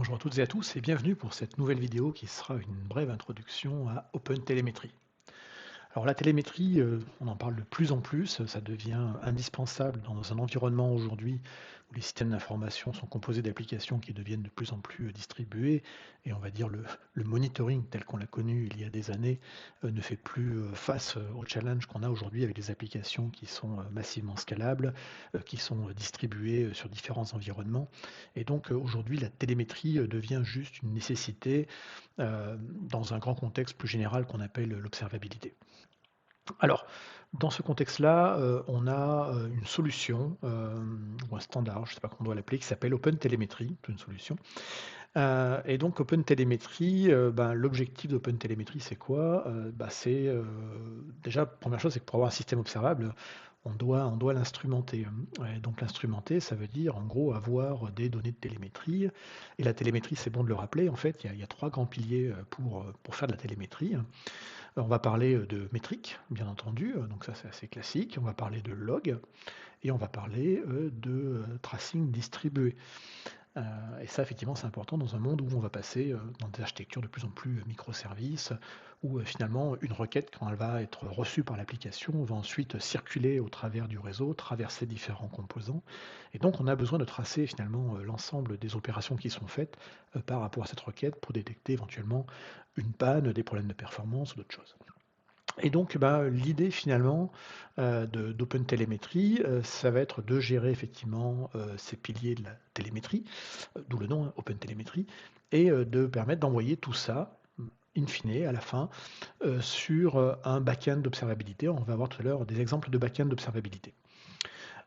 Bonjour à toutes et à tous et bienvenue pour cette nouvelle vidéo qui sera une brève introduction à OpenTelemetry. Alors la télémétrie, on en parle de plus en plus, ça devient indispensable dans un environnement aujourd'hui où les systèmes d'information sont composés d'applications qui deviennent de plus en plus distribuées et on va dire le monitoring tel qu'on l'a connu il y a des années ne fait plus face au challenge qu'on a aujourd'hui avec des applications qui sont massivement scalables, qui sont distribuées sur différents environnements. Et donc aujourd'hui la télémétrie devient juste une nécessité dans un grand contexte plus général qu'on appelle l'observabilité. Alors, dans ce contexte-là, on a, une solution, ou un standard, je ne sais pas comment on doit l'appeler, qui s'appelle OpenTelemetry, c'est une solution. Et donc OpenTelemetry, ben, l'objectif d'OpenTelemetry, c'est quoi? C'est, déjà, première chose, c'est que pour avoir un système observable, on doit l'instrumenter, et donc l'instrumenter, ça veut dire, en gros, avoir des données de télémétrie et la télémétrie, c'est bon de le rappeler, en fait, il y a 3 grands piliers, pour faire de la télémétrie. On va parler de métriques, bien entendu, donc ça c'est assez classique. On va parler de log et on va parler de tracing distribué. Et ça, effectivement, c'est important dans un monde où on va passer dans des architectures de plus en plus microservices, où finalement une requête, quand elle va être reçue par l'application, va ensuite circuler au travers du réseau, traverser différents composants. Et donc, on a besoin de tracer finalement l'ensemble des opérations qui sont faites par rapport à cette requête pour détecter éventuellement une panne, des problèmes de performance ou d'autres choses. Et donc, bah, l'idée finalement, d'OpenTelemetry, ça va être de gérer effectivement, ces piliers de la télémétrie, d'où le nom, hein, OpenTelemetry et de permettre d'envoyer tout ça, in fine, à la fin, sur, un back-end d'observabilité. On va voir tout à l'heure des exemples de back-end d'observabilité.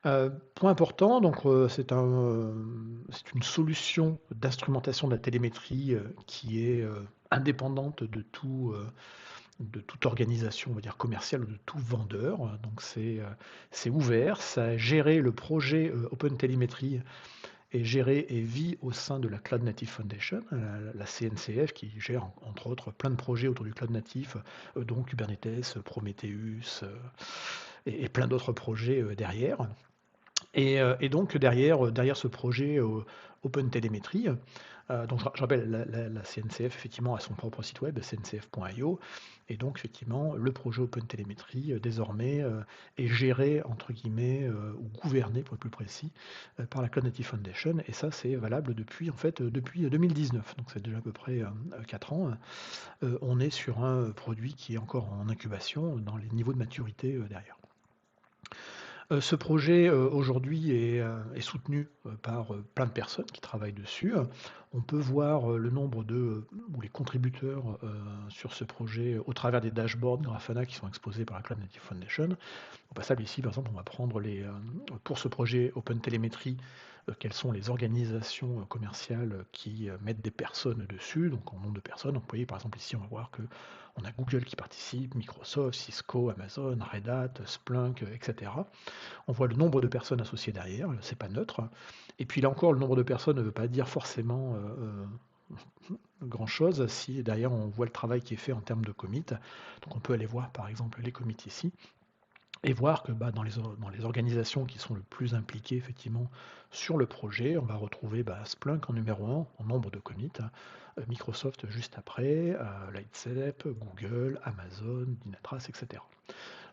Point important, donc, c'est une solution d'instrumentation de la télémétrie, qui est, indépendante de toute organisation, on va dire commerciale ou de tout vendeur. Donc c'est ouvert, ça a géré le projet OpenTelemetry est géré et vit au sein de la Cloud Native Foundation, la CNCF qui gère entre autres plein de projets autour du cloud natif, dont Kubernetes, Prometheus et plein d'autres projets derrière. Et donc derrière ce projet OpenTelemetry, donc je rappelle la CNCF effectivement a son propre site web cncf.io et donc effectivement le projet OpenTelemetry désormais est géré entre guillemets ou gouverné pour être plus précis par la Cloud Native Foundation et ça c'est valable depuis en fait depuis 2019 donc c'est déjà à peu près 4 ans. On est sur un produit qui est encore en incubation dans les niveaux de maturité derrière. Ce projet, aujourd'hui est soutenu, par, plein de personnes qui travaillent dessus. On peut voir, le nombre de, ou les contributeurs, sur ce projet au travers des dashboards Grafana qui sont exposés par la Cloud Native Foundation. Au passage ici, par exemple, on va prendre pour ce projet OpenTelemetry, quelles sont les organisations, commerciales, qui, mettent des personnes dessus, donc en nombre de personnes. Donc vous voyez, par exemple, ici, on va voir qu'on a Google qui participe, Microsoft, Cisco, Amazon, Red Hat, Splunk, et cetera. On voit le nombre de personnes associées derrière, c'est pas neutre. Et puis là encore, le nombre de personnes ne veut pas dire forcément grand-chose si derrière on voit le travail qui est fait en termes de commit. Donc on peut aller voir par exemple les commits ici et voir que bah, dans les organisations qui sont le plus impliquées effectivement sur le projet, on va retrouver Splunk en numéro 1 en nombre de commits, Microsoft juste après, Lightstep, Google, Amazon, Dynatrace, etc.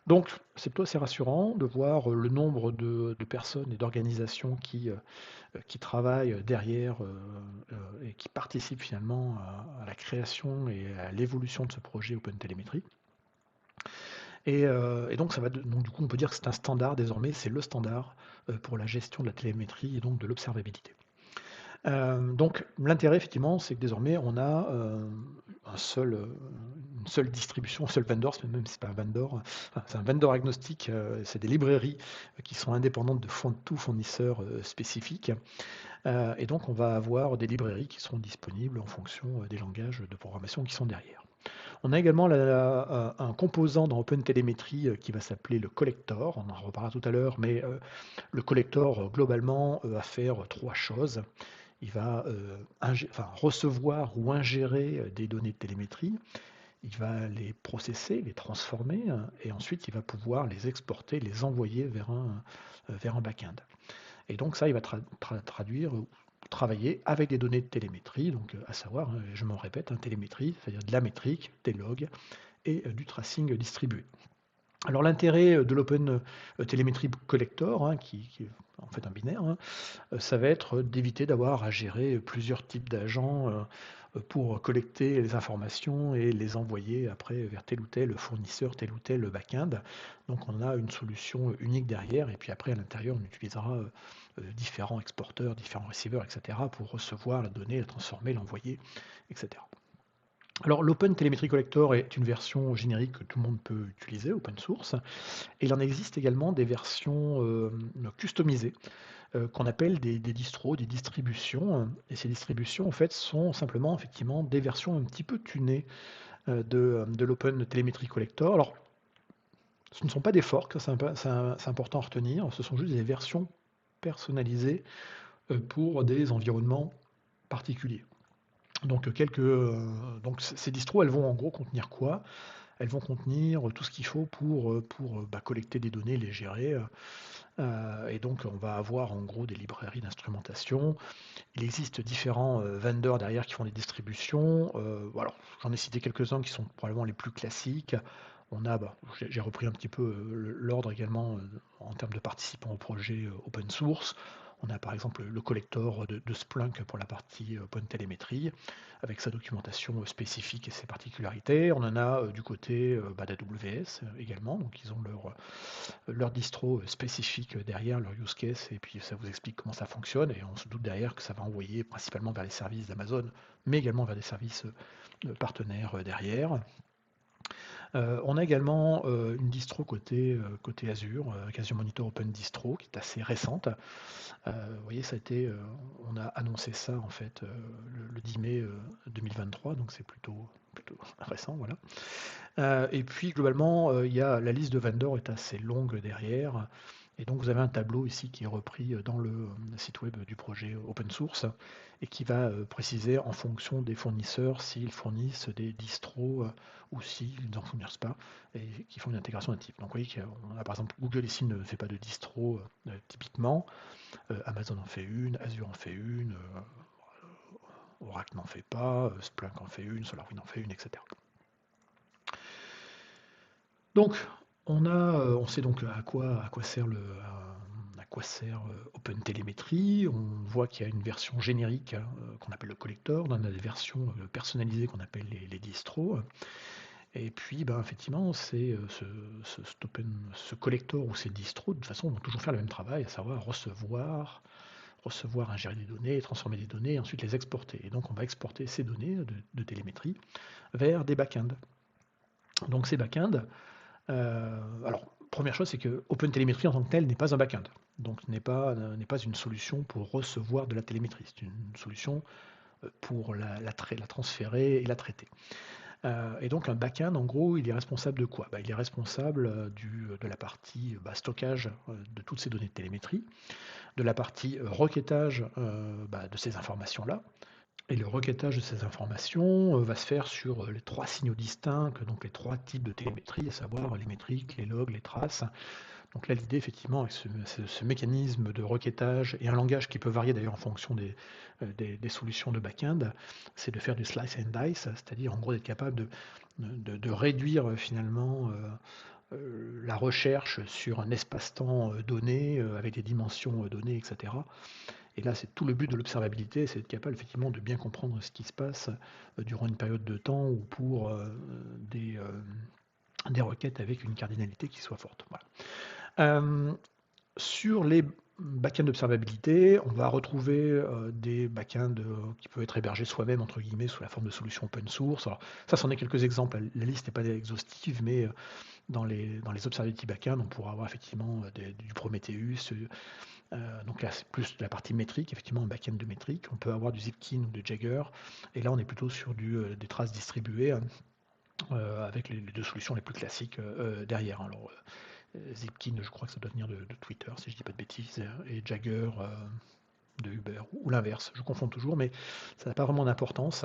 Donc, c'est plutôt assez rassurant de voir le nombre de personnes et d'organisations qui travaillent derrière et qui participent finalement à la création et à l'évolution de ce projet OpenTelemetry. Et donc, donc, du coup, on peut dire que c'est un standard désormais, c'est le standard pour la gestion de la télémétrie et donc de l'observabilité. Donc l'intérêt effectivement, c'est que désormais on a, une seule distribution, un seul vendor, même si c'est pas un vendor, enfin c'est un vendor agnostique, c'est des librairies, qui sont indépendantes de tout fournisseur, spécifique. Et donc on va avoir des librairies qui seront disponibles en fonction, des langages de programmation qui sont derrière. On a également un composant dans OpenTelemetry, qui va s'appeler le collector, on en reparlera tout à l'heure, mais, le collector, globalement, va faire 3 choses. Il va recevoir ou ingérer des données de télémétrie, il va les processer, les transformer, et ensuite il va pouvoir les exporter, les envoyer vers un back-end. Et donc ça, il va traduire, travailler avec des données de télémétrie, donc à savoir, je m'en répète, télémétrie, c'est-à-dire de la métrique, des logs et du tracing distribué. Alors l'intérêt de l'Open Telemetry Collector, qui est en fait un binaire, ça va être d'éviter d'avoir à gérer plusieurs types d'agents pour collecter les informations et les envoyer après vers tel ou tel fournisseur, tel ou tel back-end. Donc on a une solution unique derrière et puis après à l'intérieur on utilisera différents exporteurs, différents receivers, etc. pour recevoir la donnée, la transformer, l'envoyer, etc. Alors l'Open Telemetry Collector est une version générique que tout le monde peut utiliser, open source, et il en existe également des versions customisées qu'on appelle des distros, des distributions. Et ces distributions, en fait, sont simplement effectivement des versions un petit peu tunées de l'Open Telemetry Collector. Alors, ce ne sont pas des forks, c'est important à retenir, ce sont juste des versions personnalisées pour des environnements particuliers. Donc, ces distros, elles vont en gros contenir quoi? Elles vont contenir tout ce qu'il faut pour collecter des données, les gérer. Et donc, on va avoir en gros des librairies d'instrumentation. Il existe différents vendors derrière qui font des distributions. Alors, j'en ai cité quelques-uns qui sont probablement les plus classiques. On a, j'ai repris un petit peu l'ordre également en termes de participants au projet open source. On a par exemple le collector de Splunk pour la partie Open Télémétrie, avec sa documentation spécifique et ses particularités. On en a du côté d'AWS également, donc ils ont leur distro spécifique derrière, leur use case, et puis ça vous explique comment ça fonctionne, et on se doute derrière que ça va envoyer principalement vers les services d'Amazon, mais également vers des services partenaires derrière. On a également une distro côté Azure, avec Azure Monitor Open Distro, qui est assez récente. Vous voyez, on a annoncé ça en fait le 10 mai 2023, donc c'est plutôt récent, voilà. Et puis globalement, il y a la liste de vendors est assez longue derrière. Et donc vous avez un tableau ici qui est repris dans le site web du projet open source et qui va préciser en fonction des fournisseurs s'ils fournissent des distros ou s'ils n'en fournissent pas et qui font une intégration native. Donc vous voyez qu'on a par exemple Google ici ne fait pas de distro typiquement, Amazon en fait une, Azure en fait une, Oracle n'en fait pas, Splunk en fait une, SolarWinds en fait une, etc. Donc, on sait donc à quoi sert Open Telemetry. On voit qu'il y a une version générique qu'on appelle le collector. On a des versions personnalisées qu'on appelle les distros. Et puis, effectivement, ce collector ou ces distros, de toute façon, vont toujours faire le même travail, à savoir recevoir, ingérer des données, transformer des données, et ensuite les exporter. Et donc, on va exporter ces données de télémétrie vers des backends. Donc, ces backends, alors, première chose, c'est que OpenTelemetry en tant que tel n'est pas un backend. Donc, n'est pas une solution pour recevoir de la télémétrie. C'est une solution pour la transférer et la traiter. Et donc, un backend, en gros, il est responsable de quoi? Il est responsable de la partie stockage de toutes ces données de télémétrie, de la partie requêtage de ces informations-là. Et le requêtage de ces informations va se faire sur les trois signaux distincts, donc les trois types de télémétrie, à savoir les métriques, les logs, les traces. Donc là, l'idée, effectivement, avec ce mécanisme de requêtage et un langage qui peut varier d'ailleurs en fonction des solutions de back-end, c'est de faire du slice and dice, c'est-à-dire en gros d'être capable de réduire finalement la recherche sur un espace-temps donné, avec des dimensions données, etc. Et là, c'est tout le but de l'observabilité, c'est d'être capable effectivement de bien comprendre ce qui se passe durant une période de temps ou pour des requêtes avec une cardinalité qui soit forte. Voilà. Sur les backends d'observabilité, on va retrouver des backends qui peuvent être hébergés soi-même, entre guillemets, sous la forme de solutions open source. Alors, ça, c'en est quelques exemples. La liste n'est pas exhaustive, mais dans les observability backends, on pourra avoir effectivement du Prometheus. Donc là, c'est plus de la partie métrique, effectivement, un backend de métrique. On peut avoir du Zipkin ou de Jagger. Et là, on est plutôt sur des traces distribuées avec les deux solutions les plus classiques derrière. Alors, Zipkin, je crois que ça doit venir de Twitter, si je dis pas de bêtises, et Jagger de Uber, ou l'inverse, je confonds toujours, mais ça n'a pas vraiment d'importance.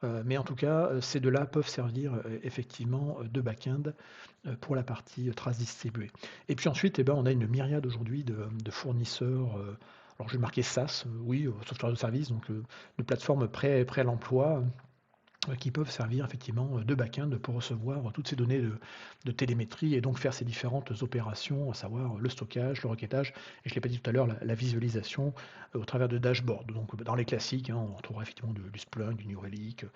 Mais en tout cas, ces deux-là peuvent servir effectivement de back-end pour la partie traces distribuées. Et puis ensuite, on a une myriade aujourd'hui de fournisseurs alors je vais marquer SaaS, oui, software de service, donc de plateformes prêt à l'emploi, qui peuvent servir effectivement de back-end pour recevoir toutes ces données de télémétrie et donc faire ces différentes opérations, à savoir le stockage, le requêtage et je ne l'ai pas dit tout à l'heure, la visualisation au travers de dashboards. Donc dans les classiques, hein, on retrouvera effectivement du Splunk, du New Relic,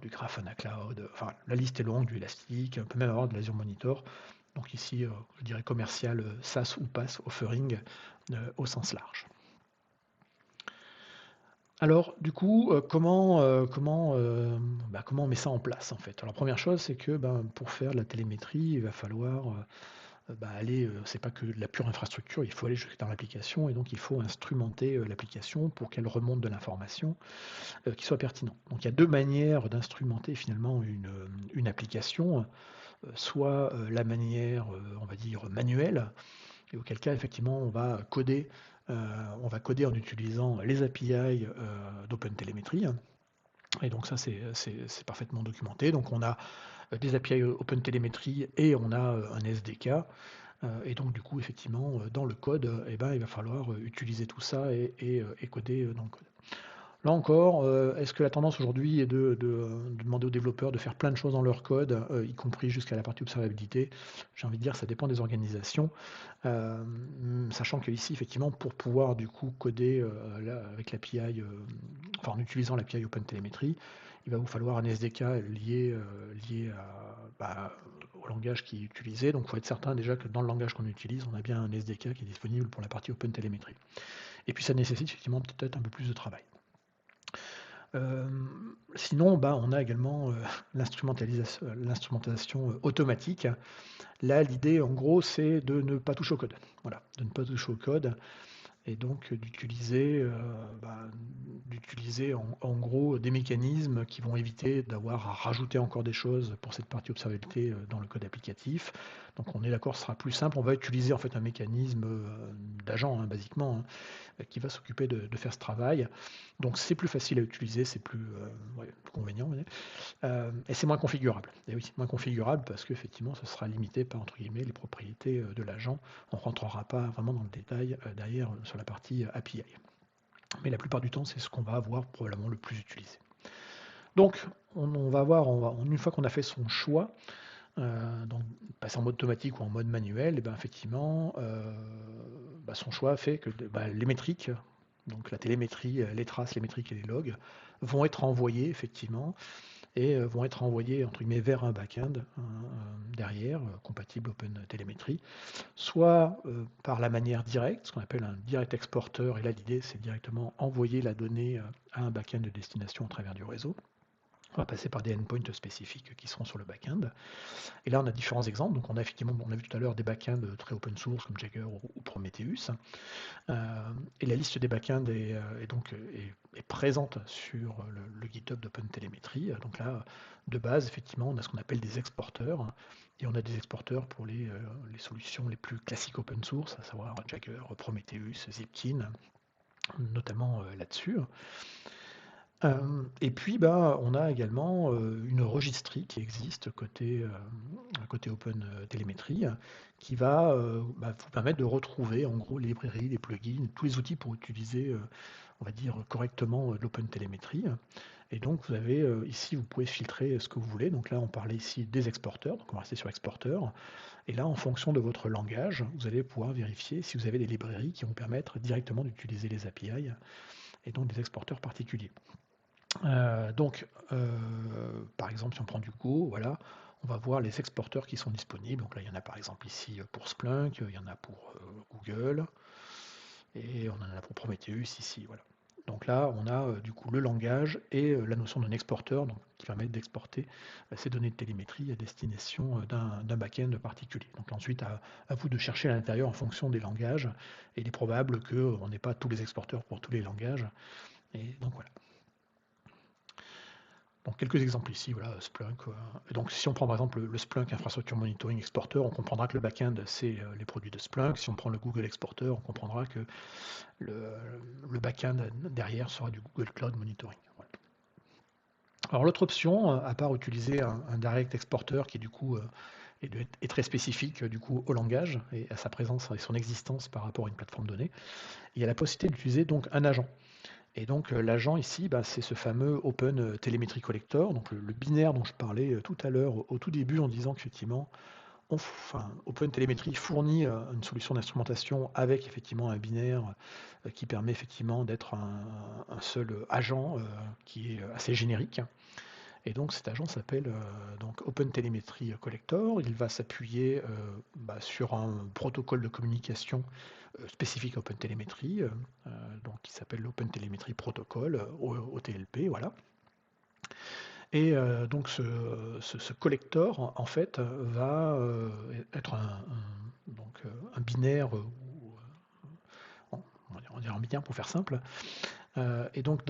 du Grafana Cloud, enfin la liste est longue, du Elastic, on peut même avoir de l'Azure Monitor. Donc ici, je dirais commercial, SaaS ou PaaS, offering au sens large. Alors, du coup, comment on met ça en place, en fait? Alors, première chose, c'est que, pour faire de la télémétrie, il va falloir, aller, c'est pas que de la pure infrastructure, il faut aller jusque dans l'application et donc il faut instrumenter, l'application pour qu'elle remonte de l'information, qui soit pertinente. Donc il y a 2 manières d'instrumenter finalement une application, soit, la manière, on va dire manuelle et auquel cas, effectivement, on va coder en utilisant les API d'OpenTelemetry. Et donc ça, c'est parfaitement documenté. Donc on a des API OpenTelemetry et on a un SDK. Et donc du coup, effectivement, dans le code, il va falloir utiliser tout ça et coder dans le code. Là encore, est-ce que la tendance aujourd'hui est de demander aux développeurs de faire plein de choses dans leur code, y compris jusqu'à la partie observabilité? J'ai envie de dire, ça dépend des organisations. Sachant qu'ici, effectivement, pour pouvoir du coup coder avec l'API, en utilisant l'API OpenTelemetry, il va vous falloir un SDK lié au langage qui est utilisé. Donc, il faut être certain déjà que dans le langage qu'on utilise, on a bien un SDK qui est disponible pour la partie OpenTelemetry. Et puis, ça nécessite effectivement peut-être un peu plus de travail. Sinon, on a également l'instrumentation automatique. Là, l'idée, en gros, c'est de ne pas toucher au code. Voilà, de ne pas toucher au code et donc d'utiliser en gros des mécanismes qui vont éviter d'avoir à rajouter encore des choses pour cette partie observabilité dans le code applicatif. Donc on est d'accord, ce sera plus simple. On va utiliser en fait un mécanisme d'agent, hein, basiquement, hein, qui va s'occuper de faire ce travail. Donc c'est plus facile à utiliser, c'est plus convenient. Et c'est moins configurable. Et oui, moins configurable parce qu'effectivement, ce sera limité par, entre guillemets, les propriétés de l'agent. On ne rentrera pas vraiment dans le détail derrière sur la partie API. Mais la plupart du temps, c'est ce qu'on va avoir probablement le plus utilisé. Donc, on va avoir, une fois qu'on a fait son choix, donc passer en mode automatique ou en mode manuel, et effectivement, son choix fait que les métriques, donc la télémétrie, les traces, les métriques et les logs, vont être envoyés effectivement et vont être envoyés entre guillemets vers un back-end derrière, compatible OpenTelemetry, soit par la manière directe, ce qu'on appelle un direct exporter, et là l'idée c'est directement envoyer la donnée à un back-end de destination au travers du réseau. On va passer par des endpoints spécifiques qui seront sur le back-end. Et là, on a différents exemples. Donc, on a effectivement, on a vu tout à l'heure des back-ends très open source comme Jagger ou Prometheus. Et la liste des back-ends est présente sur le GitHub d'OpenTelemetry. Donc là, de base, effectivement, on a ce qu'on appelle des exporteurs. Et on a des exporteurs pour les solutions les plus classiques open source, à savoir Jagger, Prometheus, Zipkin, notamment là-dessus. Et puis, on a également une registry qui existe côté OpenTelemetry, qui va vous permettre de retrouver en gros les librairies, les plugins, tous les outils pour utiliser, on va dire, correctement l'OpenTelemetry. Et donc, vous avez ici, vous pouvez filtrer ce que vous voulez. Donc là, on parlait ici des exporteurs. Donc, on va rester sur exporteurs. Et là, en fonction de votre langage, vous allez pouvoir vérifier si vous avez des librairies qui vont permettre directement d'utiliser les API et donc des exporteurs particuliers. Par exemple, si on prend du Go, voilà, on va voir les exporteurs qui sont disponibles. Donc là, il y en a par exemple ici pour Splunk, il y en a pour Google, et on en a pour Prometheus ici, voilà. Donc là, on a du coup le langage et la notion d'un exporteur, donc, qui permet d'exporter ces données de télémétrie à destination d'un back-end particulier. Donc ensuite, à vous de chercher à l'intérieur en fonction des langages, et il est probable qu'on n'ait pas tous les exporteurs pour tous les langages. Et donc voilà. Donc quelques exemples ici, voilà, Splunk. Et donc si on prend par exemple le Splunk Infrastructure Monitoring Exporter, on comprendra que le back-end, c'est les produits de Splunk. Si on prend le Google Exporter, on comprendra que le back-end derrière sera du Google Cloud Monitoring. Voilà. Alors l'autre option, à part utiliser un Direct Exporter qui du coup est très spécifique du coup au langage et à sa présence et son existence par rapport à une plateforme donnée. Il y a la possibilité d'utiliser donc un agent. Et donc l'agent ici, bah, c'est ce fameux Open Telemetry Collector, donc le binaire dont je parlais tout à l'heure au tout début en disant qu'effectivement, Open Telemetry fournit une solution d'instrumentation avec effectivement un binaire qui permet effectivement d'être un seul agent qui est assez générique. Et donc cet agent s'appelle donc Open Telemetry Collector. Il va s'appuyer bah, sur un protocole de communication spécifique à Open Telemetry, donc qui s'appelle l'Open Telemetry Protocol, OTLP, voilà. Et donc ce collector, en fait, va être un binaire, on va dire un binaire pour faire simple. Et donc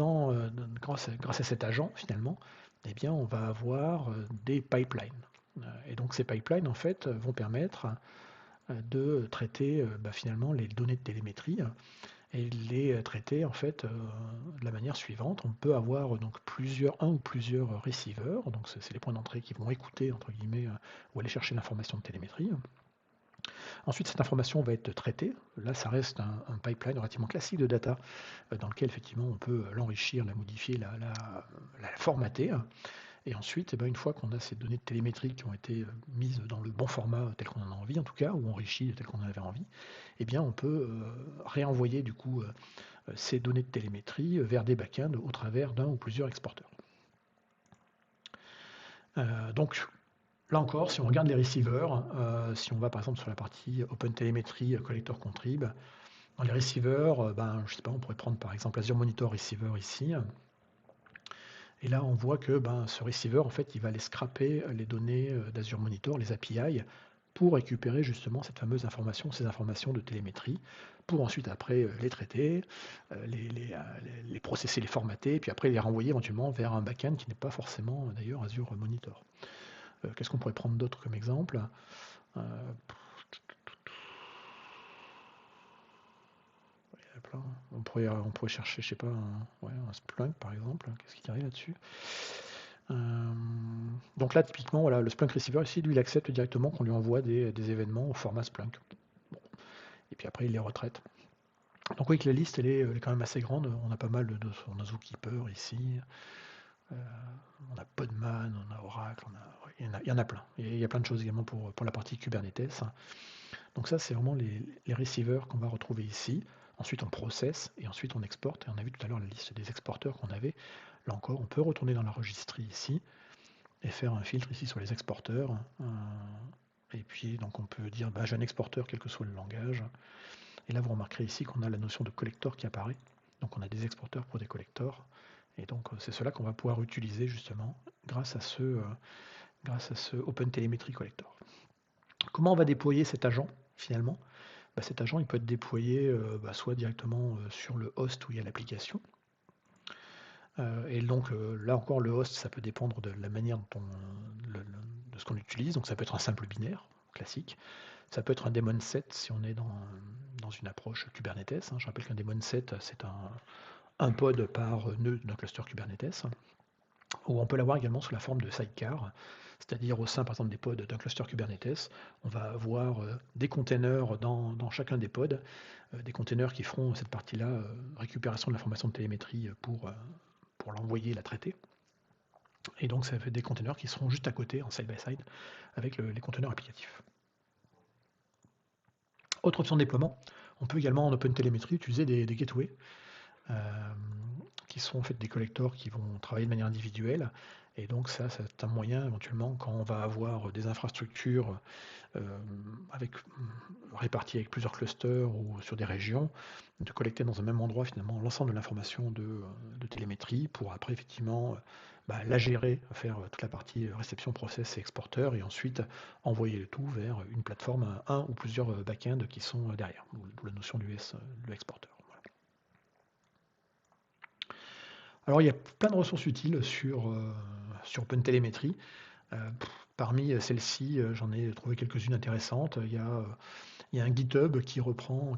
grâce à cet agent, finalement, eh bien, on va avoir des pipelines. Et donc ces pipelines, en fait, vont permettre de traiter bah, finalement les données de télémétrie et les traiter en fait de la manière suivante. On peut avoir donc un ou plusieurs receivers, donc c'est les points d'entrée qui vont écouter entre guillemets ou aller chercher l'information de télémétrie. Ensuite, cette information va être traitée. Là, ça reste un pipeline relativement classique de data dans lequel effectivement on peut l'enrichir, la modifier, la formater. Et ensuite, eh ben, une fois qu'on a ces données de télémétrie qui ont été mises dans le bon format tel qu'on en a envie, en tout cas, ou enrichies tel qu'on en avait envie, eh bien, on peut réenvoyer du coup ces données de télémétrie vers des backends au travers d'un ou plusieurs exporteurs. Donc là encore, si on regarde les receivers, si on va par exemple sur la partie OpenTelemetry Collector Contrib, dans les receivers, je sais pas, on pourrait prendre par exemple Azure Monitor Receiver ici. Et là, on voit que ce receiver, en fait, il va aller scraper les données d'Azure Monitor, les API, pour récupérer justement cette fameuse information, ces informations de télémétrie, pour ensuite après les traiter, les processer, les formater, et puis après les renvoyer éventuellement vers un backend qui n'est pas forcément d'ailleurs Azure Monitor. Qu'est-ce qu'on pourrait prendre d'autre comme exemple? Il y a plein. On pourrait chercher, je sais pas, un Splunk par exemple. Qu'est-ce qui arrive là-dessus? Donc là, typiquement, voilà, le Splunk Receiver ici, lui, il accepte directement qu'on lui envoie des événements au format Splunk. Bon. Et puis après, il les retraite. Donc vous voyez que la liste, elle est quand même assez grande. On a pas mal on a Zookeeper ici. On a Podman, on a Oracle, il y en a plein. Et il y a plein de choses également pour la partie Kubernetes. Donc ça, c'est vraiment les receivers qu'on va retrouver ici. Ensuite, on processe et ensuite on exporte. Et on a vu tout à l'heure la liste des exporteurs qu'on avait. Là encore, on peut retourner dans la registrie ici et faire un filtre ici sur les exporteurs. Et puis, donc on peut dire, j'ai un exporteur, quel que soit le langage. Et là, vous remarquerez ici qu'on a la notion de collector qui apparaît. Donc on a des exporteurs pour des collectors. Et donc c'est cela qu'on va pouvoir utiliser justement grâce à ce Open Telemetry Collector. Comment on va déployer cet agent finalement? Cet agent il peut être déployé soit directement sur le host où il y a l'application. Et donc là encore le host ça peut dépendre de la manière dont de ce qu'on utilise. Donc ça peut être un simple binaire classique. Ça peut être un daemon set si on est dans une approche Kubernetes. Je rappelle qu'un daemon set c'est un pod par nœud d'un cluster Kubernetes. Ou on peut l'avoir également sous la forme de sidecar, c'est-à-dire au sein par exemple des pods d'un cluster Kubernetes, on va avoir des containers dans chacun des pods, des containers qui feront cette partie-là, récupération de l'information de télémétrie pour l'envoyer, la traiter. Et donc ça fait des containers qui seront juste à côté, en side-by-side, avec les conteneurs applicatifs. Autre option de déploiement, on peut également en OpenTelemetry utiliser des gateways, qui sont en fait des collectors qui vont travailler de manière individuelle. Et donc ça, c'est un moyen éventuellement quand on va avoir des infrastructures réparties avec plusieurs clusters ou sur des régions, de collecter dans un même endroit finalement l'ensemble de l'information de télémétrie pour après effectivement la gérer, faire toute la partie réception, process et exporteur et ensuite envoyer le tout vers une plateforme, un ou plusieurs backends qui sont derrière, d'où la notion du exporteur. Alors il y a plein de ressources utiles sur OpenTelemetry. Parmi celles-ci, j'en ai trouvé quelques-unes intéressantes. Il y a un GitHub qui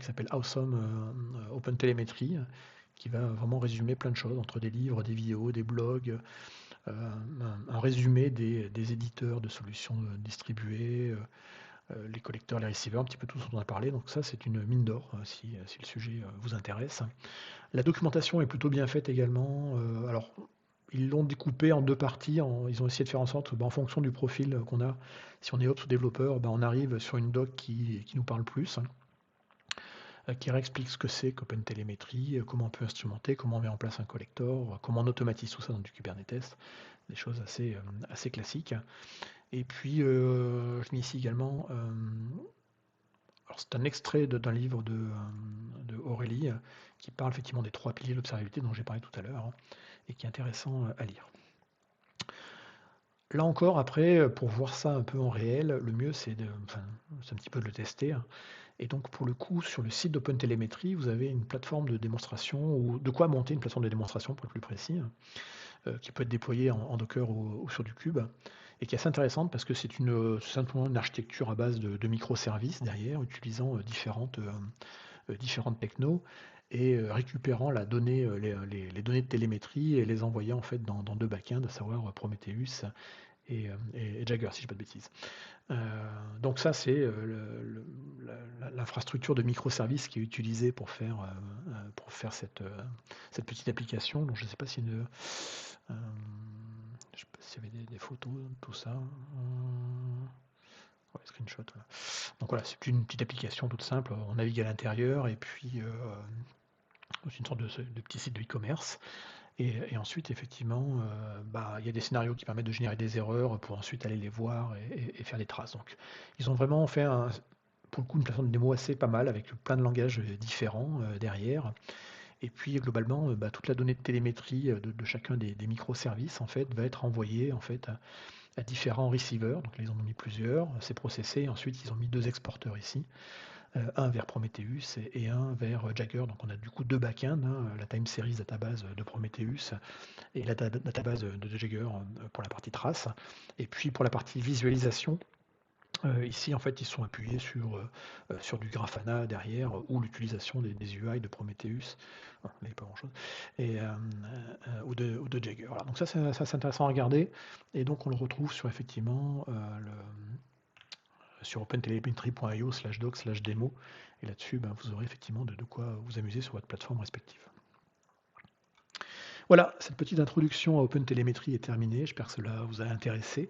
s'appelle Awesome OpenTelemetry, qui va vraiment résumer plein de choses, entre des livres, des vidéos, des blogs, un résumé des éditeurs de solutions distribuées, les collecteurs, les receivers, un petit peu tout ce dont on a parlé. Donc ça, c'est une mine d'or si le sujet vous intéresse. La documentation est plutôt bien faite également. Alors, ils l'ont découpé en deux parties. Ils ont essayé de faire en sorte, en fonction du profil qu'on a, si on est ops ou développeur, on arrive sur une doc qui nous parle plus, qui réexplique ce que c'est qu'OpenTelemetry, comment on peut instrumenter, comment on met en place un collector, comment on automatise tout ça dans du Kubernetes, des choses assez classiques. Et puis, je mets ici également, alors c'est un extrait d'un livre de Aurélie qui parle effectivement des 3 piliers de l'observabilité dont j'ai parlé tout à l'heure, et qui est intéressant à lire. Là encore, après, pour voir ça un peu en réel, le mieux c'est un petit peu de le tester. Et donc pour le coup, sur le site d'OpenTelemetry, vous avez une plateforme de démonstration, ou de quoi monter une plateforme de démonstration pour être plus précis, qui peut être déployée en Docker ou sur du Cube, et qui est assez intéressante parce que c'est simplement une architecture à base de microservices derrière, utilisant différentes technos, et récupérant la donnée, les données de télémétrie, et les envoyant en fait dans deux backends, à savoir Prometheus et Jagger, si je ne dis pas de bêtises. Donc ça, c'est l'infrastructure de microservices qui est utilisée pour faire cette petite application. Donc je ne sais pas si je sais pas s'il y avait des photos, tout ça. Ouais, screenshot. Voilà. Donc voilà, c'est une petite application toute simple. On navigue à l'intérieur, et puis c'est une sorte de petit site de e-commerce. Et ensuite, effectivement, il y a des scénarios qui permettent de générer des erreurs pour ensuite aller les voir et faire des traces. Donc, ils ont vraiment fait pour le coup, une plateforme de démo assez pas mal, avec plein de langages différents derrière. Et puis, globalement, toute la donnée de télémétrie de chacun des microservices, en fait, va être envoyée en fait, à différents receivers. Donc, là, ils en ont mis plusieurs, c'est processé. Ensuite, ils ont mis 2 exporteurs ici. Un vers Prometheus et un vers Jagger. Donc on a du coup 2 backends, la time series database de Prometheus et la database de Jagger pour la partie trace. Et puis pour la partie visualisation, ici en fait ils sont appuyés sur du Grafana derrière, ou l'utilisation des UI de Prometheus, là il n'y a pas grand chose, ou de Jagger. Voilà. Donc ça c'est intéressant à regarder, et donc on le retrouve sur effectivement sur opentelemetry.io/doc/démo, et là-dessus vous aurez effectivement de quoi vous amuser sur votre plateforme respective. Voilà, cette petite introduction à OpenTelemetry est terminée, j'espère que cela vous a intéressé,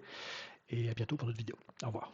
et à bientôt pour d'autres vidéos. Au revoir.